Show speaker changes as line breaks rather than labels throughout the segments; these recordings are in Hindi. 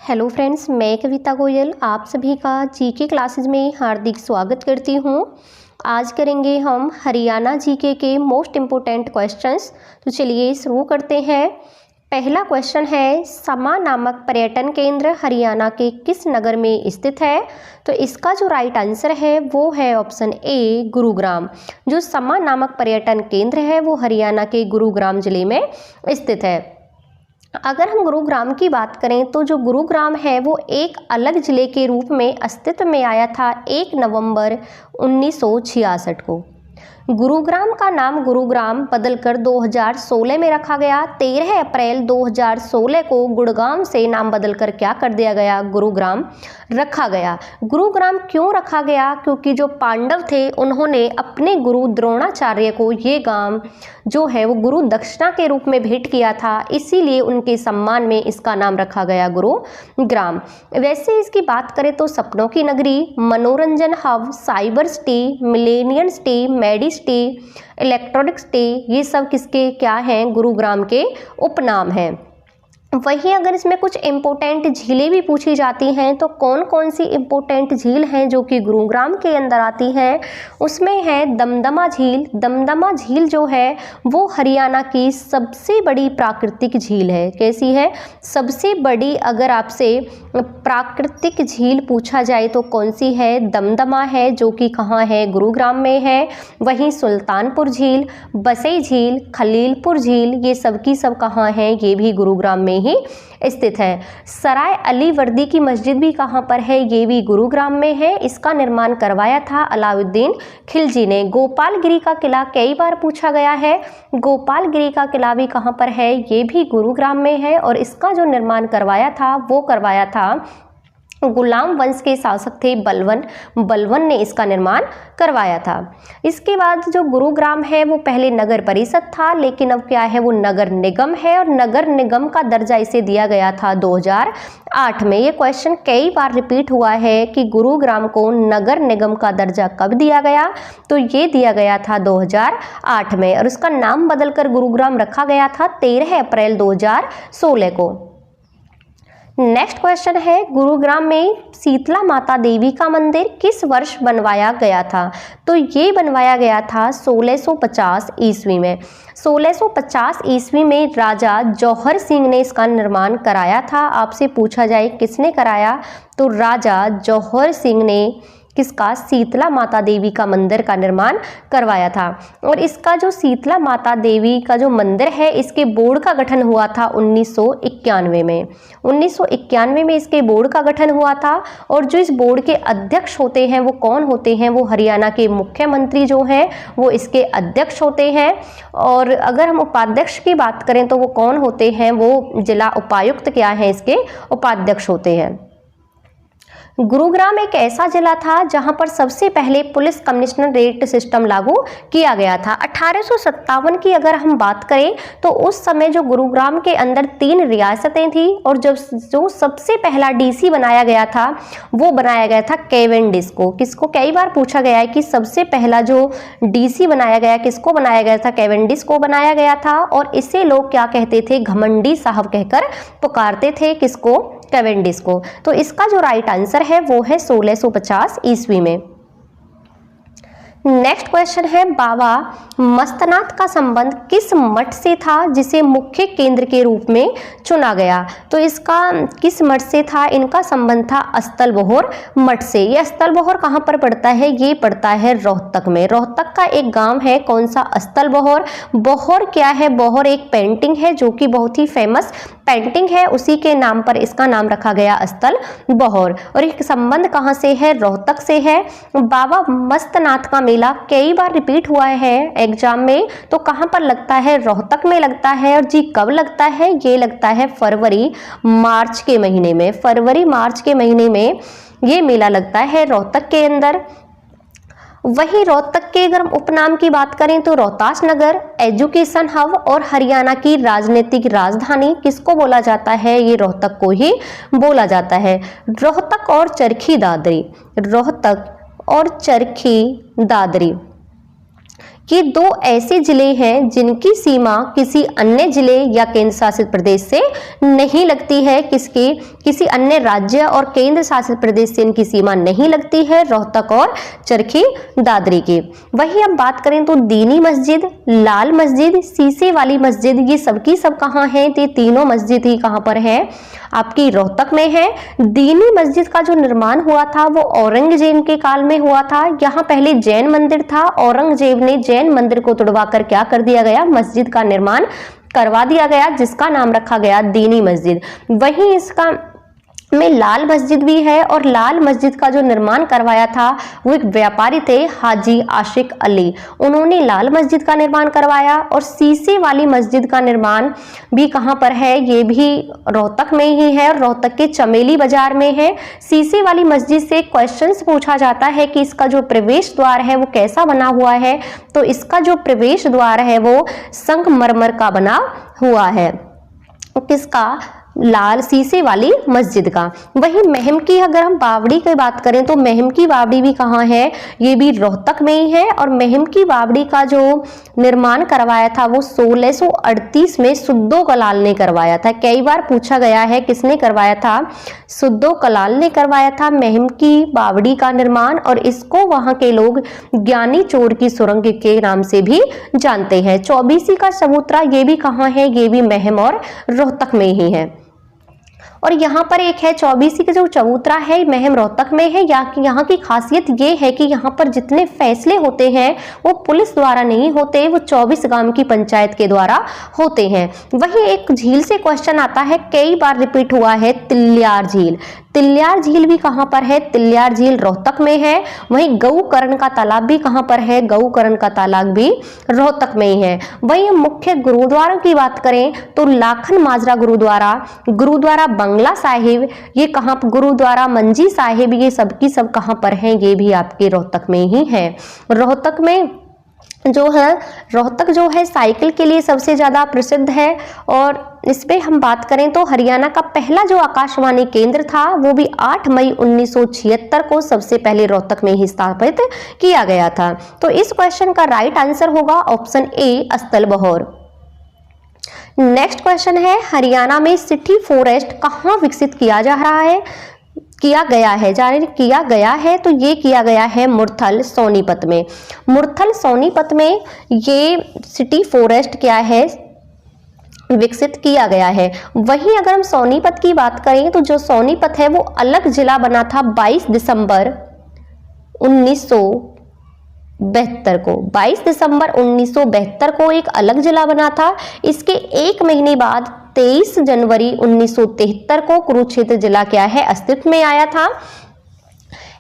हेलो फ्रेंड्स, मैं कविता गोयल आप सभी का जीके क्लासेस में हार्दिक स्वागत करती हूँ। आज करेंगे हम हरियाणा जीके के मोस्ट इम्पोर्टेंट क्वेश्चंस। तो चलिए शुरू करते हैं। पहला क्वेश्चन है, समा नामक पर्यटन केंद्र हरियाणा के किस नगर में स्थित है? तो इसका जो राइट आंसर है वो है ऑप्शन ए, गुरुग्राम। जो समा नामक पर्यटन केंद्र है वो हरियाणा के गुरुग्राम जिले में स्थित है। अगर हम गुरुग्राम की बात करें तो जो गुरुग्राम है वो एक अलग जिले के रूप में अस्तित्व में आया था 1 नवंबर 1966 को। गुरुग्राम का नाम गुरुग्राम बदलकर 2016 में रखा गया। 13 अप्रैल 2016 को गुड़गांव से नाम बदलकर क्या कर दिया गया? गुरुग्राम रखा गया। गुरुग्राम क्यों रखा गया? क्योंकि जो पांडव थे उन्होंने अपने गुरु द्रोणाचार्य को ये गांव जो है वो गुरु दक्षिणा के रूप में भेंट किया था, इसीलिए उनके सम्मान में इसका नाम रखा गया गुरुग्राम। वैसे इसकी बात करें तो सपनों की नगरी, मनोरंजन hub, cyber city, millennium city, medicity, electronic city, ये सब किसके क्या हैं? गुरुग्राम के उपनाम हैं। वहीं अगर इसमें कुछ इम्पोर्टेंट झीलें भी पूछी जाती हैं तो कौन कौन सी इम्पोर्टेंट झील हैं जो कि गुरुग्राम के अंदर आती हैं? उसमें है दमदमा झील। दमदमा झील जो है वो हरियाणा की सबसे बड़ी प्राकृतिक झील है। कैसी है? सबसे बड़ी। अगर आपसे प्राकृतिक झील पूछा जाए तो कौन सी है? दमदमा है, जो कि कहाँ है? गुरुग्राम में है। वहीं सुल्तानपुर झील, बसई झील, खलीलपुर झील, ये सब की सब कहाँ हैं? ये भी गुरुग्राम में ही स्थित है। सराय अली वर्दी की मस्जिद भी कहाँ पर है? ये भी गुरुग्राम में है। इसका निर्माण करवाया था अलाउद्दीन खिलजी ने। गोपालगिरी का किला कई बार पूछा गया है। गोपालगिरी का किला भी कहाँ पर है? ये भी गुरुग्राम में है और इसका जो निर्माण करवाया था वो करवाया था गुलाम वंश के शासक थे बलवन ने इसका निर्माण करवाया था। इसके बाद जो गुरुग्राम है वो पहले नगर परिषद था, लेकिन अब क्या है? वो नगर निगम है और नगर निगम का दर्जा इसे दिया गया था 2008 में। ये क्वेश्चन कई बार रिपीट हुआ है कि गुरुग्राम को नगर निगम का दर्जा कब दिया गया? तो ये दिया गया था 2008 में और उसका नाम बदलकर गुरुग्राम रखा गया था 13 अप्रैल 2016 को। नेक्स्ट क्वेश्चन है, गुरुग्राम में शीतला माता देवी का मंदिर किस वर्ष बनवाया गया था? तो ये बनवाया गया था 1650 ईस्वी में। 1650 ईस्वी में राजा जौहर सिंह ने इसका निर्माण कराया था। आपसे पूछा जाए किसने कराया? तो राजा जौहर सिंह ने किसका? शीतला माता देवी का मंदिर का निर्माण करवाया था। और इसका जो शीतला माता देवी का जो मंदिर है इसके बोर्ड का गठन हुआ था 1991 में। 1991 में इसके बोर्ड का गठन हुआ था और जो इस बोर्ड के अध्यक्ष होते हैं वो कौन होते हैं? वो हरियाणा के मुख्यमंत्री जो हैं वो इसके अध्यक्ष होते हैं। और अगर हम उपाध्यक्ष की बात करें तो वो कौन होते हैं? वो जिला उपायुक्त क्या है इसके उपाध्यक्ष होते हैं। गुरुग्राम एक ऐसा जिला था जहां पर सबसे पहले पुलिस कमिश्नरेट सिस्टम लागू किया गया था। 1857 की अगर हम बात करें तो उस समय जो गुरुग्राम के अंदर 3 रियासतें थी और जो सबसे पहला डीसी बनाया गया था वो बनाया गया था कैवेंडिश को। किसको? कई बार पूछा गया है कि सबसे पहला जो डीसी बनाया गया किसको बनाया गया था? कैवेंडिश को बनाया गया था और इसे लोग क्या कहते थे? घमंडी साहब कहकर पुकारते थे। किसको? कैवेंडिश को। तो इसका जो राइट आंसर है वो है 1650 ईस्वी में। नेक्स्ट क्वेश्चन है, बाबा मस्तनाथ का संबंध किस मठ से था जिसे मुख्य केंद्र के रूप में चुना गया? तो इसका किस मठ से था? इनका संबंध था अस्तलबहोर मठ से। ये अस्तलबहोर कहाँ पर पड़ता है? ये पड़ता है रोहतक में। रोहतक का एक गांव है, कौन सा? अस्तलबहोर। बहोर क्या है? बहोर एक पेंटिंग है जो कि बहुत ही फेमस पेंटिंग है, उसी के नाम पर इसका नाम रखा गया अस्तलबहोर। और एक संबंध कहाँ से है? रोहतक से है। बाबा मस्तनाथ का मेला कई बार रिपीट हुआ है एग्जाम में, तो कहाँ पर लगता है? रोहतक में लगता है। और जी कब लगता है? ये लगता है फरवरी मार्च के महीने में। फरवरी मार्च के महीने में ये मेला लगता है रोहतक के अंदर। वहीं रोहतक के अगर हम उपनाम की बात करें तो रोहतास नगर, एजुकेशन हब और हरियाणा की राजनीतिक राजधानी किसको बोला जाता है? ये रोहतक को ही बोला जाता है। रोहतक और चरखी दादरी, रोहतक और चरखी दादरी कि दो ऐसे जिले हैं जिनकी सीमा किसी अन्य जिले या केंद्र शासित प्रदेश से नहीं लगती है। किसी अन्य राज्य और केंद्र शासित प्रदेश से इनकी सीमा नहीं लगती है, रोहतक और चरखी दादरी की। वही अब बात करें तो दीनी मस्जिद, लाल मस्जिद, शीशे वाली मस्जिद, ये सबकी सब कहाँ हैं? तो ये तीनों मस्जिद ही कहाँ पर है? आपकी रोहतक में है। दीनी मस्जिद का जो निर्माण हुआ था वो औरंगजेब के काल में हुआ था। यहाँ पहले जैन मंदिर था, औरंगजेब ने जैन मंदिर को तुड़वाकर क्या कर दिया गया? मस्जिद का निर्माण करवा दिया गया, जिसका नाम रखा गया दीनी मस्जिद। वहीं इसका में लाल मस्जिद भी है, और लाल मस्जिद का जो निर्माण करवाया था वो एक व्यापारी थे, हाजी आशिक अली, उन्होंने लाल मस्जिद का निर्माण करवाया। और शीशे वाली मस्जिद का निर्माण भी कहाँ पर है? ये भी रोहतक में ही है, रोहतक के चमेली बाजार में है। शीशे वाली मस्जिद से क्वेश्चंस पूछा जाता है कि इसका जो प्रवेश द्वार है वो कैसा बना हुआ है? तो इसका जो प्रवेश द्वार है वो संगमरमर का बना हुआ है। किसका? लाल शीशे वाली मस्जिद का। वही महम की अगर हम बावड़ी की बात करें तो महम की बावड़ी भी कहाँ है? ये भी रोहतक में ही है। और महम की बावड़ी का जो निर्माण करवाया था वो 1638 में सुद्दो कलाल ने करवाया था। कई बार पूछा गया है किसने करवाया था? सुद्दो कलाल ने करवाया था महम की बावड़ी का निर्माण, और इसको वहां के लोग ज्ञानी चोर की सुरंग के नाम से भी जानते हैं। चौबीसी का चबूतरा, ये भी कहाँ है? ये भी महम और रोहतक में ही है। और यहाँ पर एक है चौबीसी का जो चबूतरा है, महम रोहतक में है। यहाँ की खासियत ये है कि यहाँ पर जितने फैसले होते हैं वो पुलिस द्वारा नहीं होते, वो 24 गांव की पंचायत के द्वारा होते हैं। वहीं एक झील से क्वेश्चन आता है, कई बार रिपीट हुआ है, तिल्यार झील। तिल्यार झील भी कहाँ पर है? तिल्यार झील रोहतक में है। वहीं गौकर्ण का तालाब भी कहाँ पर है? गौकर्ण का तालाब भी रोहतक में ही है। वहीं मुख्य गुरुद्वारों की बात करें तो लाखन माजरा गुरुद्वारा, गुरुद्वारा बंगला साहिब, ये कहाँ? गुरुद्वारा मंजी साहिब, ये सबकी सब कहाँ पर हैं? ये भी आपके रोहतक में ही है। रोहतक में जो है, रोहतक जो है साइकिल के लिए सबसे ज़्यादा प्रसिद्ध है। और इस पे हम बात करें तो हरियाणा का पहला जो आकाशवाणी केंद्र था वो भी 8 मई 1976 को सबसे पहले रोहतक में ही स्थापित किया गया था। तो इस क्वेश्चन का राइट आंसर होगा option A, अस्तल Bahaur. Next question है, हरियाणा में सिटी फॉरेस्ट कहाँ विकसित किया जा रहा है? किया गया है तो ये किया गया है मुरथल सोनीपत में। मुरथल सोनीपत में ये सिटी फॉरेस्ट क्या है? विकसित किया गया है। वहीं अगर हम सोनीपत की बात करें तो जो सोनीपत है वो अलग जिला बना था 22 दिसंबर 1972 को। 22 दिसंबर 1972 को एक अलग जिला बना था। इसके एक महीने बाद 23 जनवरी 1973 को कुरुक्षेत्र जिला क्या है? अस्तित्व में आया था।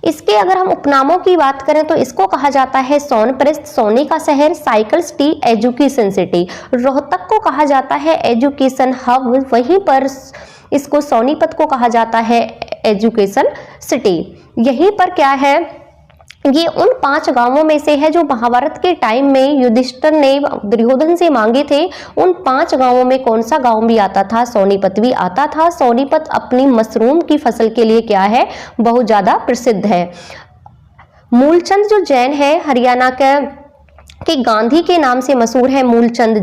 इसके अगर हम उपनामों की बात करें तो इसको कहा जाता है सोनप्रस्थ, सोने का शहर, cycle city, education city. Rohtak को कहा जाता है एजुकेशन हब, वहीं पर इसको सोनीपत को कहा जाता है एजुकेशन सिटी। यहीं पर क्या है? ये उन 5 गांवों में से है जो महाभारत के टाइम में युधिष्ठिर ने दुर्योधन से मांगे थे। उन 5 गांवों में कौन सा गांव भी आता था? सोनीपत भी आता था। सोनीपत अपनी मशरूम की फसल के लिए क्या है? बहुत ज्यादा प्रसिद्ध है। मूलचंद जो जैन है हरियाणा के गांधी के नाम से मशहूर है, मूलचंद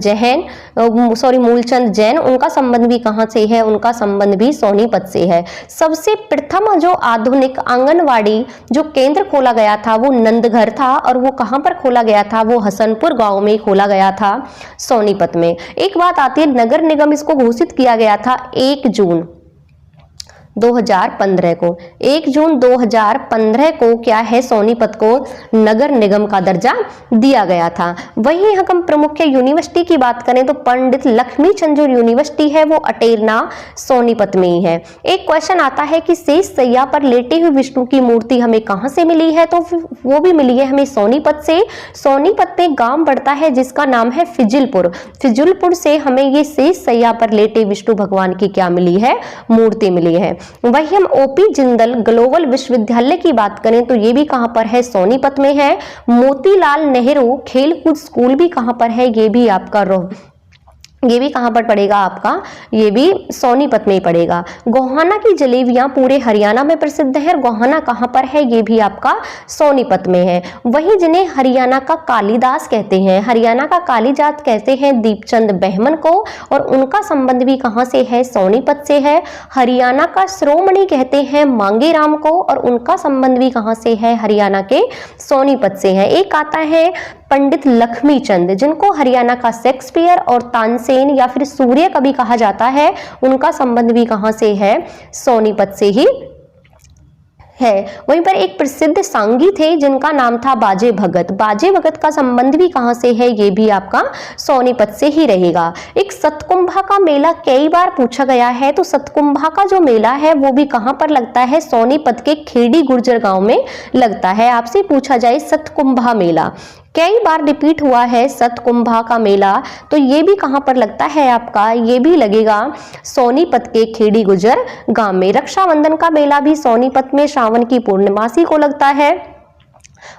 जैन, उनका संबंध भी कहाँ से है? उनका संबंध भी सोनीपत से है। सबसे प्रथम जो आधुनिक आंगनवाड़ी जो केंद्र खोला गया था वो नंदघर था, और वो कहाँ पर खोला गया था? वो हसनपुर गांव में खोला गया था, सोनीपत में। एक बात आती है, नगर निगम इसको घोषित किया गया था 1 जून 2015 को। 1 जून 2015 को क्या है? सोनीपत को नगर निगम का दर्जा दिया गया था। वहीं हम प्रमुख यूनिवर्सिटी की बात करें तो पंडित लक्ष्मीचंद जो यूनिवर्सिटी है वो अटेरना सोनीपत में ही है। एक क्वेश्चन आता है कि शेष सैया पर लेटे हुए विष्णु की मूर्ति हमें कहां से मिली है? तो वो भी मिली है हमें सोनीपत से। सोनीपत में गांव पड़ता है जिसका नाम है फिजिलपुर। फिजिलपुर से हमें ये शेष सैया पर लेटे विष्णु भगवान की क्या मिली है? मूर्ति मिली है। वही हम ओपी जिंदल ग्लोबल विश्वविद्यालय की बात करें तो ये भी कहां पर है? सोनीपत में है। मोतीलाल नेहरू खेलकूद स्कूल भी कहां पर है? ये भी आपका ये भी कहाँ पर पड़ेगा आपका, ये भी सोनीपत में ही पड़ेगा। गोहाना की जलेबियां पूरे हरियाणा में प्रसिद्ध है और गोहाना कहाँ पर है, ये भी आपका सोनीपत में है। वहीं जिन्हें हरियाणा का कालिदास कहते हैं, हरियाणा का कालिदास कहते हैं दीपचंद बहमन को, और उनका संबंध भी कहाँ से है, सोनीपत से है। हरियाणा का शिरोमणि कहते हैं मांगे राम को, और उनका संबंध भी कहाँ से है, हरियाणा के सोनीपत से है। एक आता है पंडित लक्ष्मीचंद, जिनको हरियाणा का शेक्सपियर और तानसेन या फिर सूर्य कवि कहा जाता है, उनका संबंध भी कहां से है, सोनीपत से ही है। वहीं पर एक प्रसिद्ध सांगी थे जिनका नाम था बाजे भगत, बाजे भगत का संबंध भी कहां से है, ये भी आपका सोनीपत से ही रहेगा। एक सतकुंभा का मेला कई बार पूछा गया है, तो सतकुंभा का जो मेला है वो भी कहां पर लगता है, सोनीपत के खेड़ी गुर्जर गांव में लगता है। आपसे पूछा जाए सतकुंभा मेला कई बार रिपीट हुआ है, सतकुंभा का मेला, तो ये भी कहां पर लगता है आपका, ये भी लगेगा सोनीपत के खेड़ी गुर्जर गांव में। रक्षाबंधन का मेला भी सोनीपत में श्रावण की पूर्णमासी को लगता है।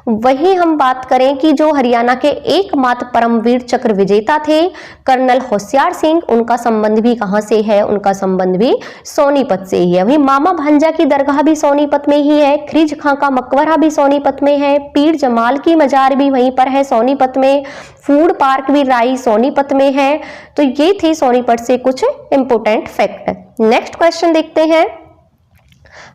वहीं हम बात करें कि जो हरियाणा के एकमात्र परमवीर चक्र विजेता थे कर्नल होशियार सिंह, उनका संबंध भी कहां से है, उनका संबंध भी सोनीपत से ही है। वहीं मामा भांजा की दरगाह भी सोनीपत में ही है, खिज खां का मकबरा भी सोनीपत में है, पीर जमाल की मजार भी वहीं पर है सोनीपत में, फूड पार्क भी राई सोनीपत में है। तो ये थे सोनीपत से कुछ इंपोर्टेंट फैक्ट। नेक्स्ट क्वेश्चन देखते हैं,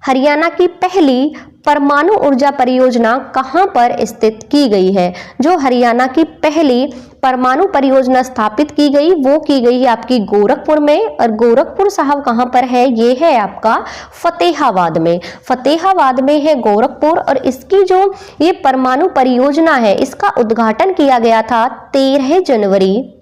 हरियाणा की पहली परमाणु ऊर्जा परियोजना कहां पर स्थित की गई है। जो हरियाणा की पहली परमाणु परियोजना स्थापित की गई वो की गई है आपकी गोरखपुर में, और गोरखपुर साहब कहां पर है, ये है आपका फतेहाबाद में, फतेहाबाद में है गोरखपुर। और इसकी जो ये परमाणु परियोजना है इसका उद्घाटन किया गया था 13 जनवरी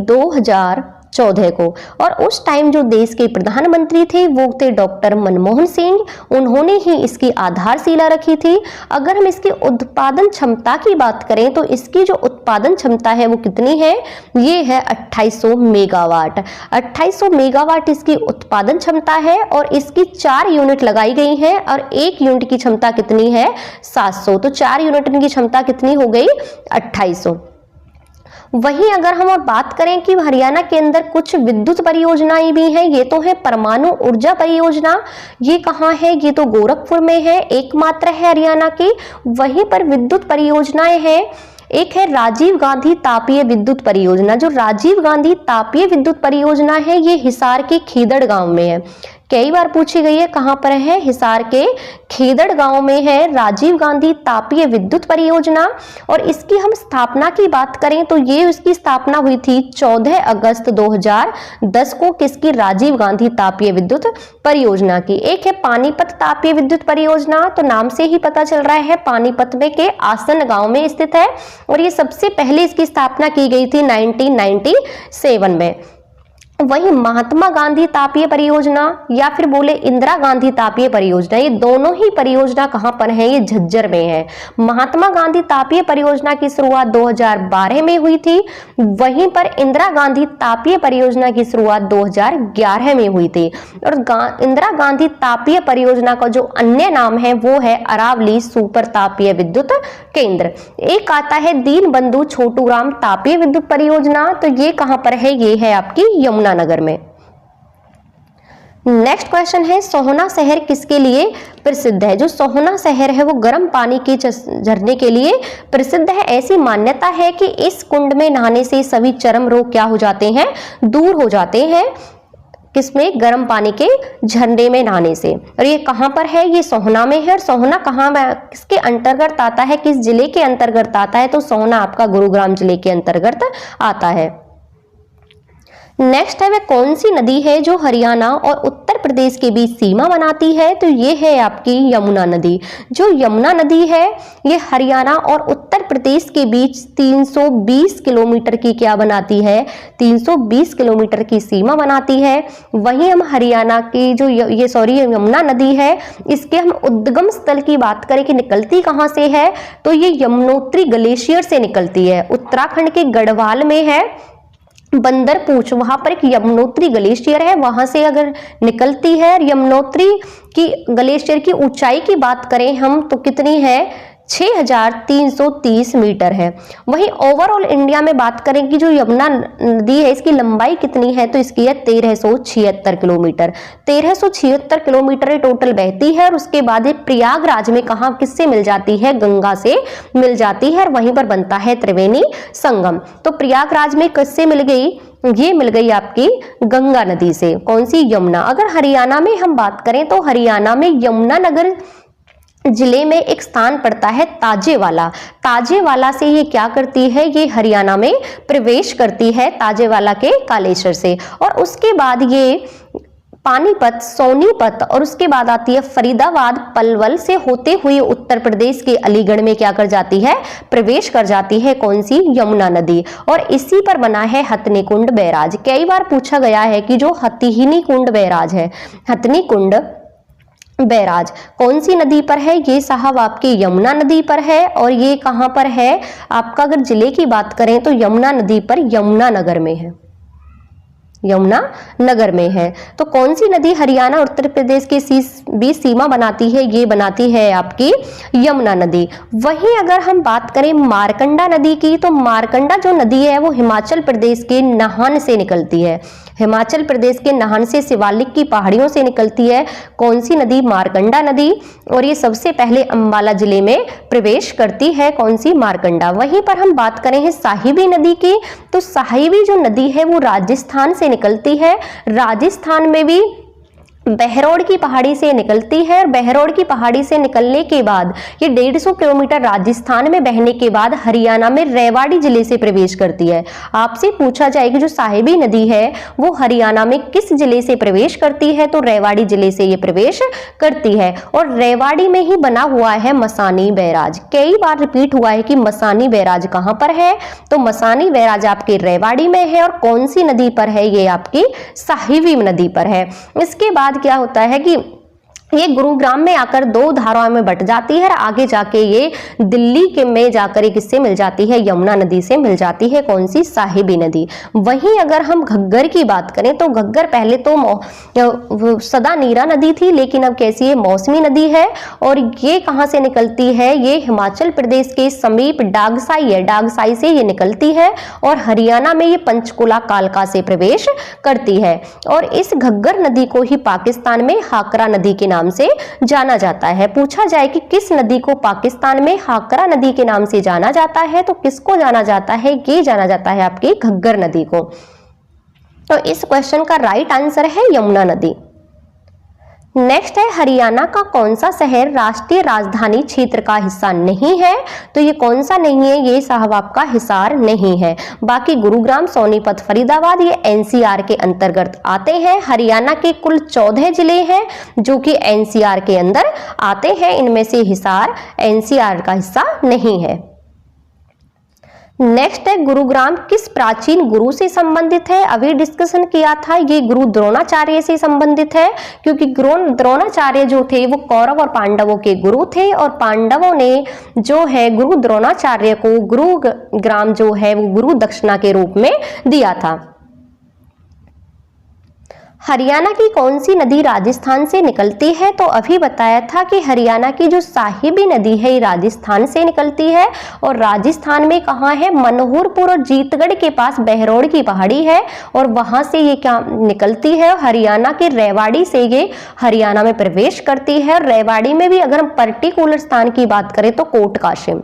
2014 को, और उस टाइम जो देश के प्रधानमंत्री थे वो थे डॉक्टर मनमोहन सिंह, उन्होंने ही इसकी आधारशिला रखी थी। अगर हम इसकी उत्पादन क्षमता की बात करें तो इसकी जो उत्पादन क्षमता है वो कितनी है, ये है 2800 मेगावाट, 2800 मेगावाट इसकी उत्पादन क्षमता है। और इसकी 4 यूनिट लगाई गई हैं और एक यूनिट की क्षमता कितनी है, 700, तो 4 यूनिट की क्षमता कितनी हो गई, 2800। वहीं अगर हम और बात करें कि हरियाणा के अंदर कुछ विद्युत परियोजनाएं भी हैं, ये तो है परमाणु ऊर्जा परियोजना, ये कहाँ है, ये तो गोरखपुर में है, एकमात्र है हरियाणा की। वहीं पर विद्युत परियोजनाएं हैं, एक है राजीव गांधी तापीय विद्युत परियोजना। जो राजीव गांधी तापीय विद्युत परियोजना है ये हिसार के खेदड़ गांव में है, कई बार पूछी गई है, कहां पर है, हिसार के खेदड़ गांव में है राजीव गांधी तापीय विद्युत परियोजना। और इसकी हम स्थापना की बात करें तो ये इसकी स्थापना हुई थी 14 अगस्त 2010 को, किसकी, राजीव गांधी तापीय विद्युत परियोजना की। एक है पानीपत तापीय विद्युत परियोजना, तो नाम से ही पता चल रहा है पानीपत में के आसन गांव में स्थित है, और ये सबसे पहले इसकी स्थापना की गई थी 1997 में। वहीं महात्मा गांधी तापीय परियोजना या फिर बोले इंदिरा गांधी तापीय परियोजना, ये दोनों ही परियोजना कहां पर है, ये झज्जर में है। महात्मा गांधी तापीय परियोजना की शुरुआत 2012 में हुई थी, वहीं पर इंदिरा गांधी तापीय परियोजना की शुरुआत 2011 में हुई थी। और इंदिरा गांधी तापीय परियोजना का जो अन्य नाम है वो है अरावली सुपर तापीय विद्युत केंद्र। एक आता है दीन बंधु छोटूराम तापीय विद्युत परियोजना, तो ये कहां पर है, ये है आपकी यमुना नगर में। नेक्स्ट क्वेश्चन है, सोहना शहर किसके लिए प्रसिद्ध है। जो सोहना शहर है वो गर्म पानी के झरने के लिए प्रसिद्ध है। ऐसी मान्यता है कि इस कुंड में नहाने से सभी चर्म रोग क्या हो जाते हैं, दूर हो जाते हैं, किसमें, गर्म पानी के झरने में नहाने से। और ये कहां पर है, ये सोहना में है। और सोहना कहां, किसके अंतर्गत आता है, किस जिले के अंतर्गत आता है, तो सोहना आपका गुरुग्राम जिले के अंतर्गत आता है। नेक्स्ट है, वह कौन सी नदी है जो हरियाणा और उत्तर प्रदेश के बीच सीमा बनाती है, तो ये है आपकी यमुना नदी। जो यमुना नदी है ये हरियाणा और उत्तर प्रदेश के बीच 320 किलोमीटर की क्या बनाती है, 320 किलोमीटर की सीमा बनाती है। वहीं हम हरियाणा की जो यमुना नदी है इसके हम उद्गम स्थल की बात करें कि निकलती कहाँ से है, तो ये यमुनोत्री ग्लेशियर से निकलती है। उत्तराखंड के गढ़वाल में है बंदरपूछ, वहां पर एक यमुनोत्री ग्लेशियर है, वहां से अगर निकलती है। यमुनोत्री की ग्लेशियर की ऊंचाई की बात करें हम तो कितनी है, 6330 मीटर है। वहीं ओवरऑल इंडिया में बात करें कि जो यमुना नदी है इसकी लंबाई कितनी है, तो इसकी है 1376 किलोमीटर। 1376 किलोमीटर टोटल बहती है और उसके बाद ये प्रयागराज में कहाँ किससे मिल जाती है, गंगा से मिल जाती है और वहीं पर बनता है त्रिवेणी संगम। तो प्रयागराज में किससे मिल गई, ये मिल गई आपकी गंगा नदी से। कौन सी, यमुना। अगर हरियाणा में हम बात करें तो हरियाणा में यमुनानगर जिले में एक स्थान पड़ता है ताजेवाला। ताजेवाला से ये क्या करती है, ये हरियाणा में प्रवेश करती है ताजेवाला के कालेश्वर से। और उसके बाद ये पानीपत, सोनीपत और उसके बाद आती है फरीदाबाद, पलवल से होते हुए उत्तर प्रदेश के अलीगढ़ में क्या कर जाती है, प्रवेश कर जाती है। कौन सी, यमुना नदी। और इसी पर बना है हथनी कुंड बैराज। कई बार पूछा गया है कि जो हथिनी कुंड बैराज है, हथनी कुंड बैराज कौन सी नदी पर है, ये साहब आपकी यमुना नदी पर है। और ये कहां पर है आपका, अगर जिले की बात करें तो यमुना नदी पर यमुनानगर में है, यमुनानगर में है। तो कौन सी नदी हरियाणा और उत्तर प्रदेश के बीच सीमा बनाती है, ये बनाती है आपकी यमुना नदी। वहीं अगर हम बात करें मारकंडा नदी की, तो मारकंडा जो नदी है वो हिमाचल प्रदेश के नाहन से निकलती है। हिमाचल प्रदेश के नाहन से शिवालिक की पहाड़ियों से निकलती है। कौन सी नदी, मारकंडा नदी। और ये सबसे पहले अंबाला जिले में प्रवेश करती है। कौन सी, मारकंडा। वहीं पर हम बात करें हैं साहिबी नदी की, तो साहिबी जो नदी है वो राजस्थान से निकलती है। राजस्थान में भी बहरोड की पहाड़ी से निकलती है। और बहरोड की पहाड़ी से निकलने के बाद ये 150 किलोमीटर राजस्थान में बहने के बाद हरियाणा में रेवाड़ी जिले से प्रवेश करती है। आपसे पूछा जाए कि जो साहिबी नदी है वो हरियाणा में किस जिले से प्रवेश करती है, तो रेवाड़ी जिले से ये प्रवेश करती है। और रेवाड़ी में ही बना हुआ है मसानी बैराज। कई बार रिपीट हुआ है कि मसानी बैराज कहां पर है, तो मसानी बैराज आपके रेवाड़ी में है। और कौन सी नदी पर है, ये आपकी साहिबी नदी पर है। इसके बाद क्या होता है कि ये गुरुग्राम में आकर दो धाराओं में बट जाती है और आगे जाके ये दिल्ली के में जाकर ये किससे मिल जाती है, यमुना नदी से मिल जाती है। कौन सी, साहिबी नदी। वहीं अगर हम घग्गर की बात करें तो घग्गर पहले तो सदा नीरा नदी थी, लेकिन अब कैसी है, मौसमी नदी है। और ये कहां से निकलती है, ये हिमाचल प्रदेश के समीप डागसाई है, डागसाई से ये निकलती है और हरियाणा में ये पंचकुला कालका से प्रवेश करती है। और इस घग्गर नदी को ही पाकिस्तान में हाकरा नदी के नाम से जाना जाता है। पूछा जाए कि किस नदी को पाकिस्तान में हाकरा नदी के नाम से जाना जाता है, तो किसको जाना जाता है, ये जाना जाता है आपकी घग्गर नदी को। तो इस क्वेश्चन का राइट आंसर है यमुना नदी। नेक्स्ट है हरियाणा का कौन सा शहर राष्ट्रीय राजधानी क्षेत्र का हिस्सा नहीं है, तो ये कौन सा नहीं है, ये साहब आपका हिसार नहीं है। बाकी गुरुग्राम, सोनीपत, फरीदाबाद ये एनसीआर के अंतर्गत आते हैं। हरियाणा के कुल 14 जिले हैं जो कि एनसीआर के अंदर आते हैं, इनमें से हिसार एनसीआर का हिस्सा नहीं है। नेक्स्ट है गुरुग्राम किस प्राचीन गुरु से संबंधित है, अभी डिस्कशन किया था, ये गुरु द्रोणाचार्य से संबंधित है। क्योंकि द्रोणाचार्य जो थे वो कौरव और पांडवों के गुरु थे और पांडवों ने जो है गुरु द्रोणाचार्य को गुरुग्राम जो है वो गुरु दक्षिणा के रूप में दिया था। हरियाणा की कौन सी नदी राजस्थान से निकलती है, तो अभी बताया था कि हरियाणा की जो साहिबी नदी है ये राजस्थान से निकलती है। और राजस्थान में कहाँ है, मनोहरपुर और जीतगढ़ के पास बहरोड की पहाड़ी है और वहां से ये क्या निकलती है, हरियाणा के रेवाड़ी से ये हरियाणा में प्रवेश करती है। और रेवाड़ी में भी अगर हम पर्टिकुलर स्थान की बात करें तो कोट कासिम,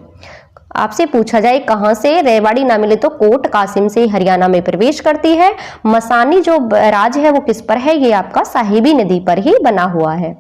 आपसे पूछा जाए कहां से, रेवाड़ी ना मिले तो कोट कासिम से हरियाणा में प्रवेश करती है। मसानी जो राज है वो किस पर है, ये आपका साहिबी नदी पर ही बना हुआ है।